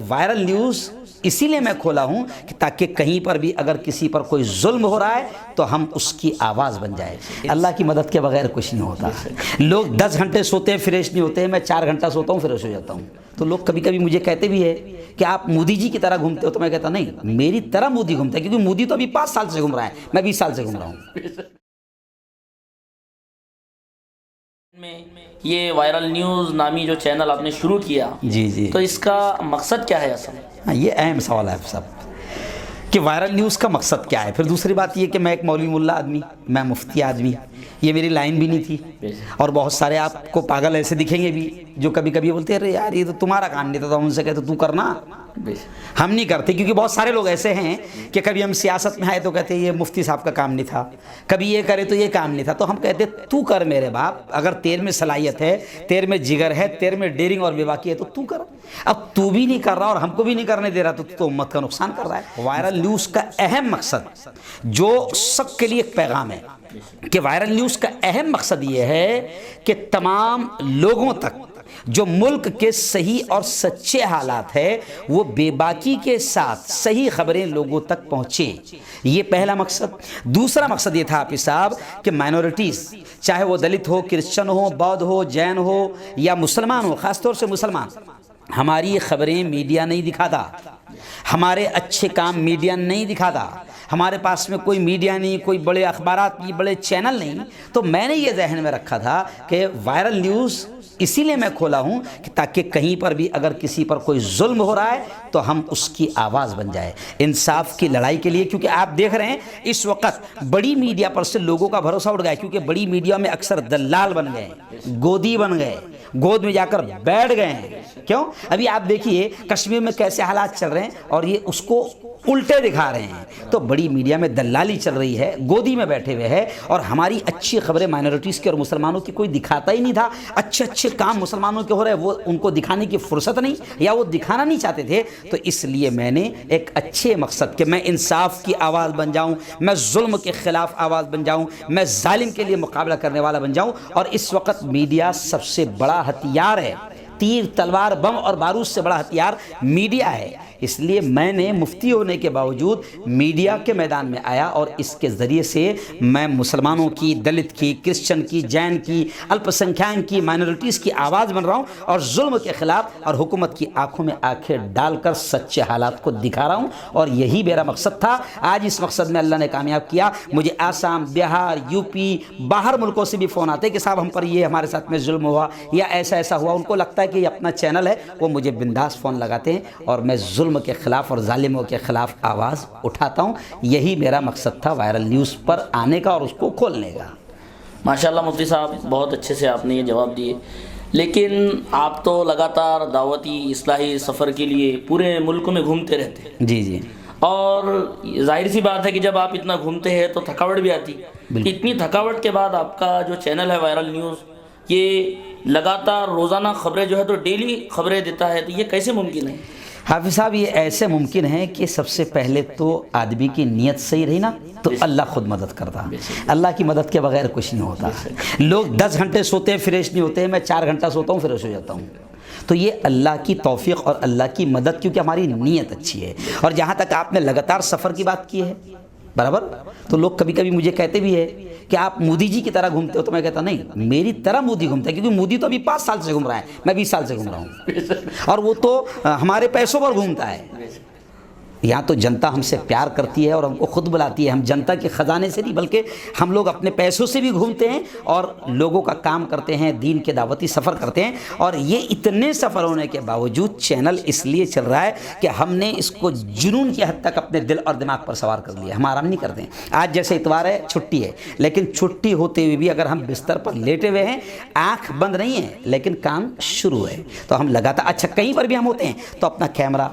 Viral news اسی لیے میں کھولا ہوں کہ تاکہ کہیں پر بھی اگر کسی پر کوئی ظلم ہو رہا ہے تو ہم اس کی آواز بن جائے۔ اللہ کی مدد کے بغیر کچھ نہیں ہوتا۔ لوگ 10 گھنٹے سوتے ہیں فریش نہیں ہوتے ہیں، میں 4 گھنٹہ سوتا ہوں فریش ہو جاتا ہوں۔ تو لوگ کبھی کبھی مجھے کہتے بھی ہے کہ آپ مودی جی کی طرح گھومتے ہو، تو میں کہتا نہیں، میری طرح مودی گھومتا ہے، کیونکہ مودی تو ابھی 5 سال سے گھوم رہا ہے، میں 20 سال سے گھوم رہا ہوں۔ میں یہ وائرل نیوز نامی جو چینل آپ نے شروع کیا، جی تو اس کا مقصد کیا ہے اصل؟ ہاں، یہ اہم سوال ہے صاحب کہ وائرل نیوز کا مقصد کیا ہے۔ پھر دوسری بات یہ کہ میں ایک مولوی ملا آدمی، میں مفتی آدمی، یہ میری لائن بھی نہیں تھی۔ اور بہت سارے آپ کو پاگل ایسے دکھیں گے بھی جو کبھی کبھی بولتے ہیں ارے یار یہ تو تمہارا کام نہیں تھا، تو ہم ان سے کہتے تو کرنا، ہم نہیں کرتے، کیونکہ بہت سارے لوگ ایسے ہیں کہ کبھی ہم سیاست میں آئے تو کہتے ہیں یہ مفتی صاحب کا کام نہیں تھا، کبھی یہ کرے تو یہ کام نہیں تھا، تو ہم کہتے تو کر میرے باپ، اگر تیرے میں صلاحیت ہے، تیرے میں جگر ہے، تیرے میں ڈیرنگ اور بیواقی ہے تو کر۔ اب تو بھی نہیں کر رہا اور ہم کو بھی نہیں کرنے دے رہا تو امت کا نقصان کر رہا ہے۔ وائرل نیوز کا اہم مقصد جو سب کے لیے ایک پیغام ہے کہ وائرل نیوز کا اہم مقصد یہ ہے کہ تمام لوگوں تک جو ملک کے صحیح اور سچے حالات ہے وہ بے باکی کے ساتھ صحیح خبریں لوگوں تک پہنچے، یہ پہلا مقصد۔ دوسرا مقصد یہ تھا حافظ صاحب کہ مائنورٹیز، چاہے وہ دلت ہو، کرسچن ہو، بودھ ہو، جین ہو یا مسلمان ہو، خاص طور سے مسلمان، ہماری خبریں میڈیا نہیں دکھاتا، ہمارے اچھے کام میڈیا نہیں دکھاتا، ہمارے پاس میں کوئی میڈیا نہیں، کوئی بڑے اخبارات نہیں، بڑے چینل نہیں۔ تو میں نے یہ ذہن میں رکھا تھا کہ وائرل نیوز اسی لیے میں کھولا ہوں کہ تاکہ کہیں پر بھی اگر کسی پر کوئی ظلم ہو رہا ہے تو ہم اس کی آواز بن جائے، انصاف کی لڑائی کے لیے۔ کیونکہ آپ دیکھ رہے ہیں اس وقت بڑی میڈیا پر سے لوگوں کا بھروسہ اٹھ گیا ہے، کیونکہ بڑی میڈیا میں اکثر دلال بن گئے، گودی بن گئے، گود میں جا کر بیٹھ گئے ہیں۔ کیوں؟ ابھی آپ دیکھیے کشمیر میں کیسے حالات چل رہے ہیں اور یہ اس کو الٹے دکھا رہے ہیں۔ تو بڑی میڈیا میں دلالی چل رہی ہے، گودی میں بیٹھے ہوئے ہے، اور ہماری اچھی خبریں مائنورٹیز کی اور مسلمانوں کی کوئی دکھاتا ہی نہیں تھا۔ اچھے اچھے کام مسلمانوں کے ہو رہے وہ ان کو دکھانے کی فرصت نہیں، یا وہ دکھانا نہیں چاہتے تھے۔ تو اس لیے میں نے ایک اچھے مقصد کہ میں انصاف کی آواز بن جاؤں، میں ظلم کے خلاف آواز بن جاؤں، میں ظالم کے لیے مقابلہ کرنے والا بن جاؤں۔ اور اس وقت میڈیا سب سے بڑا ہتھیار ہے، تیر تلوار بم اور بارود سے بڑا ہتھیار میڈیا ہے۔ اس لیے میں نے مفتی ہونے کے باوجود میڈیا کے میدان میں آیا اور اس کے ذریعے سے میں مسلمانوں کی، دلت کی، کرسچن کی، جین کی، الپ سنکھیان کی، مائنورٹیز کی آواز بن رہا ہوں، اور ظلم کے خلاف اور حکومت کی آنکھوں میں آنکھیں ڈال کر سچے حالات کو دکھا رہا ہوں۔ اور یہی میرا مقصد تھا۔ آج اس مقصد میں اللہ نے کامیاب کیا۔ مجھے آسام، بہار، یوپی، باہر ملکوں سے بھی فون آتے کہ صاحب ہم پر یہ ہمارے ساتھ میں ظلم ہوا یا ایسا ایسا ہوا۔ ان کو لگتا ہے کہ یہ اپنا چینل ہے، وہ مجھے بنداس فون لگاتے ہیں اور میں ظلم کے خلاف اور ظالموں کے خلاف آواز اٹھاتا ہوں۔ یہی میرا مقصد تھا وائرل نیوز پر آنے کا اور اس کو کھولنے کا۔ ماشاءاللہ مفتی صاحب، بہت اچھے سے آپ نے یہ جواب دیے، لیکن آپ تو لگاتار دعوتی اصلاحی سفر کے لیے پورے ملک میں گھومتے رہتے ہیں۔ جی جی، اور ظاہر سی بات ہے کہ جب آپ اتنا گھومتے ہیں تو تھکاوٹ بھی آتی۔ اتنی تھکاوٹ کے بعد آپ کا جو چینل ہے وائرل نیوز، یہ لگاتار روزانہ خبریں جو ہے تو ڈیلی خبریں دیتا ہے، تو یہ کیسے ممکن ہے؟ حافظ صاحب یہ ایسے ممکن ہے کہ سب سے پہلے تو آدمی کی نیت صحیح رہی نا تو اللہ خود مدد کرتا۔ اللہ کی مدد کے بغیر کچھ نہیں ہوتا۔ لوگ 10 گھنٹے سوتے ہیں فریش نہیں ہوتے ہیں، میں 4 گھنٹہ سوتا ہوں فریش ہو جاتا ہوں۔ تو یہ اللہ کی توفیق اور اللہ کی مدد، کیونکہ ہماری نیت اچھی ہے۔ اور جہاں تک آپ نے لگاتار سفر کی بات کی ہے برابر، تو لوگ کبھی کبھی مجھے کہتے بھی ہے کہ آپ مودی جی کی طرح گھومتے ہو، تو میں کہتا نہیں، میری طرح مودی گھومتا ہے، کیونکہ مودی تو ابھی 5 سال سے گھوم رہا ہے، میں 20 سال سے گھوم رہا ہوں، اور وہ تو ہمارے پیسوں پر گھومتا ہے۔ یہاں تو جنتا ہم سے پیار کرتی ہے اور ہم کو خود بلاتی ہے۔ ہم جنتا کے خزانے سے نہیں بلکہ ہم لوگ اپنے پیسوں سے بھی گھومتے ہیں اور لوگوں کا کام کرتے ہیں، دین کے دعوتی سفر کرتے ہیں۔ اور یہ اتنے سفر ہونے کے باوجود چینل اس لیے چل رہا ہے کہ ہم نے اس کو جنون کی حد تک اپنے دل اور دماغ پر سوار کر لیا۔ ہم آرام نہیں کرتے ہیں۔ آج جیسے اتوار ہے، چھٹی ہے، لیکن چھٹی ہوتے ہوئے بھی اگر ہم بستر پر لیٹے ہوئے ہیں، آنکھ بند نہیں ہے لیکن کام شروع ہے، تو ہم لگاتار اچھا کہیں پر بھی ہم ہوتے ہیں تو اپنا کیمرہ،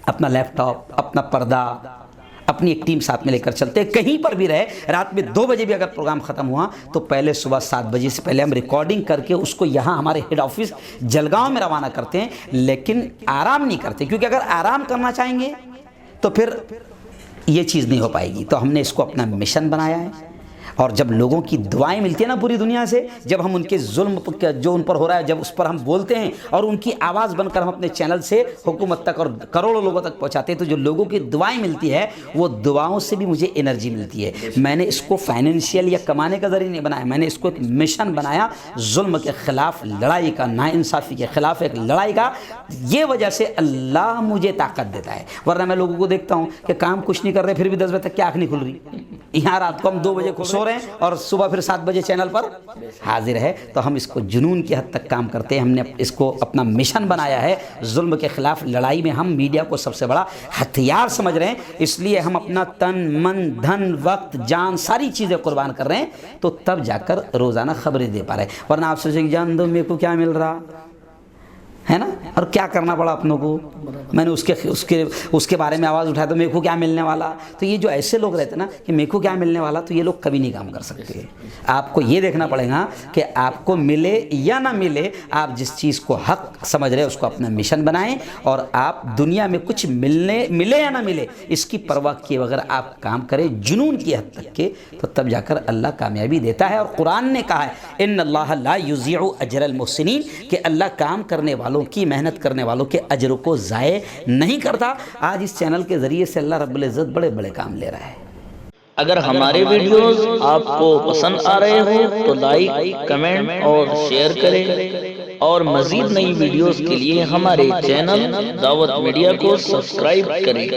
اپنا لیپ ٹاپ، اپنا پردہ، اپنی ایک ٹیم ساتھ میں لے کر چلتے ہیں۔ کہیں پر بھی رہے، رات میں 2 بجے بھی اگر پروگرام ختم ہوا تو پہلے صبح 7 بجے سے پہلے ہم ریکارڈنگ کر کے اس کو یہاں ہمارے ہیڈ آفس جلگاؤں میں روانہ کرتے ہیں، لیکن آرام نہیں کرتے، کیونکہ اگر آرام کرنا چاہیں گے تو پھر یہ چیز نہیں ہو پائے گی۔ تو ہم نے اس کو اپنا مشن بنایا ہے اور جب لوگوں کی دعائیں ملتی ہیں نا پوری دنیا سے، جب ہم ان کے ظلم جو ان پر ہو رہا ہے جب اس پر ہم بولتے ہیں اور ان کی آواز بن کر ہم اپنے چینل سے حکومت تک اور کروڑوں لوگوں تک پہنچاتے ہیں، تو جو لوگوں کی دعائیں ملتی ہے وہ دعاؤں سے بھی مجھے انرجی ملتی ہے۔ میں نے اس کو فائنینشیل یا کمانے کا ذریعہ نہیں بنایا، میں نے اس کو ایک مشن بنایا، ظلم کے خلاف لڑائی کا، ناانصافی کے خلاف ایک لڑائی کا۔ یہ وجہ سے اللہ مجھے طاقت دیتا ہے، ورنہ میں لوگوں کو دیکھتا ہوں کہ کام کچھ نہیں کر رہے پھر بھی 10 بجے تک کیا آنکھ نہیں کھل رہی، یہاں رات کو ہم 2 بجے سو رہے ہیں اور صبح پھر 7 بجے چینل پر حاضر ہے۔ تو ہم اس کو جنون کی حد تک کام کرتے ہیں، ہم نے اس کو اپنا مشن بنایا ہے۔ ظلم کے خلاف لڑائی میں ہم میڈیا کو سب سے بڑا ہتھیار سمجھ رہے ہیں، اس لیے ہم اپنا تن من دھن وقت جان ساری چیزیں قربان کر رہے ہیں، تو تب جا کر روزانہ خبریں دے پا رہے ہیں۔ ورنہ آپ سوچیں کہ جان دو میرے کو کیا مل رہا ہے نا، اور کیا کرنا پڑا اپنوں کو، میں نے اس کے بارے میں آواز اٹھایا تو میرے کو کیا ملنے والا۔ تو یہ جو ایسے لوگ رہتے ہیں نا کہ میرے کو کیا ملنے والا، تو یہ لوگ کبھی نہیں کام کر سکتے۔ آپ کو یہ دیکھنا پڑے گا کہ آپ کو ملے یا نہ ملے، آپ جس چیز کو حق سمجھ رہے ہیں اس کو اپنا مشن بنائیں، اور آپ دنیا میں کچھ ملے یا نہ ملے اس کی پرواہ کیے بغیر آپ کام کریں جنون کی حد تک کے، تو تب جا کر اللہ کامیابی دیتا ہے۔ اور قرآن نے کہا ہے ان اللہ لا یضیع اجر المحسنین، کہ اللہ کام کرنے والوں کی، محنت کرنے والوں کے اجر کو ضائع نہیں کرتا۔ آج اس چینل کے ذریعے سے اللہ رب العزت بڑے بڑے کام لے رہا ہے۔ اگر ہمارے ویڈیوز آپ کو پسند آ رہے ہوں تو لائک، کمنٹ اور شیئر کریں، اور مزید نئی ویڈیوز کے لیے ہمارے چینل دعوت میڈیا کو سبسکرائب کریں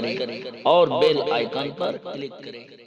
اور بیل آئیکن پر کلک کریں۔